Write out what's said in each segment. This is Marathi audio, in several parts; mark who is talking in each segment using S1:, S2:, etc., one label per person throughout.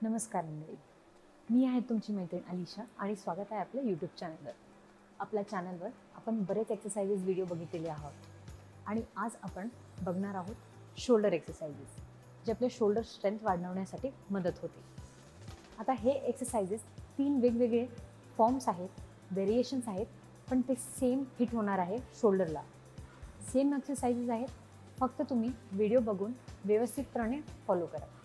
S1: नमस्कार मंडळी, मी आहे तुमची मैत्रीण अलिशा आणि स्वागत आहे आपल्या यूट्यूब चॅनलवर. आपल्या चॅनलवर आपण बरेच एक्सरसाइजेस व्हिडिओ बघितलेले आहोत आणि आज आपण बघणार आहोत शोल्डर एक्सरसाइजेस, जे आपले शोल्डर स्ट्रेंथ वाढवण्यासाठी मदत होते. आता हे एक्सरसाइजेस 3 वेगवेगळे फॉर्म्स आहेत, व्हेरिएशन्स आहेत, पण ते सेम हिट होणार आहे शोल्डरला. सेम एक्सरसाइजेस आहेत, फक्त तुम्ही व्हिडिओ बघून व्यवस्थितपणे फॉलो करा.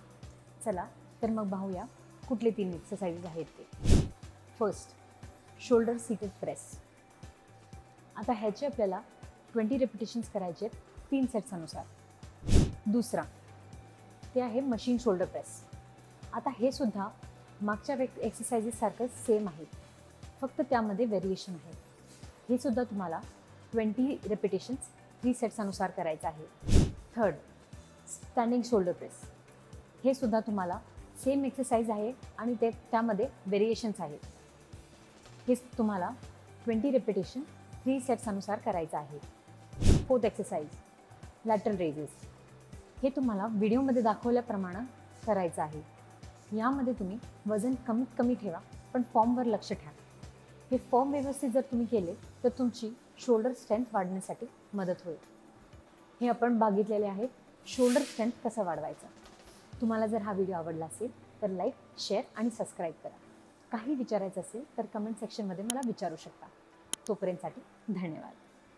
S1: चला तर मग पाहूया कुठले 3 एक्सरसाइजेस आहेत ते. First, shoulder seated press. आता ह्याचे आपल्याला 20 रेपिटेशन्स करायचे आहेत 3 सेट्स अनुसार. दुसरा ते आहे मशीन शोल्डर प्रेस. आता हे सुद्धा मागच्या एक्सरसाइजेस सारखं सेम आहे, फक्त त्यामध्ये व्हेरिएशन आहे. हे सुद्धा तुम्हाला 20 रेपिटेशन्स 3 सेट्स अनुसार करायचं आहे. Third, standing shoulder press. हे सुद्धा तुम्हाला सेम एक्सरसाइज आहे आणि त्यामध्ये व्हेरिएशन्स आहेत. हे तुम्हाला 20 रेपिटेशन 3 सेट्स अनुसार करायचं आहे. Fourth exercise, lateral raises. हे तुम्हाला व्हिडिओमध्ये दाखवल्याप्रमाणे करायचं आहे. यामध्ये तुम्ही वजन कमीत कमी ठेवा, पण फॉर्मवर लक्ष ठेवा. हे फॉर्म व्यवस्थित जर तुम्ही केले तर तुमची शोल्डर स्ट्रेंथ वाढण्यासाठी मदत होईल. हे आपण बघितलेले आहे शोल्डर स्ट्रेंथ कसं वाढवायचं. तुम्हाला जर हा व्हिडिओ आवडला असेल तर लाईक, शेअर आणि सबस्क्राईब करा. काही विचारायचं असेल तर कमेंट सेक्शनमध्ये मला विचारू शकता. तोपर्यंतसाठी धन्यवाद.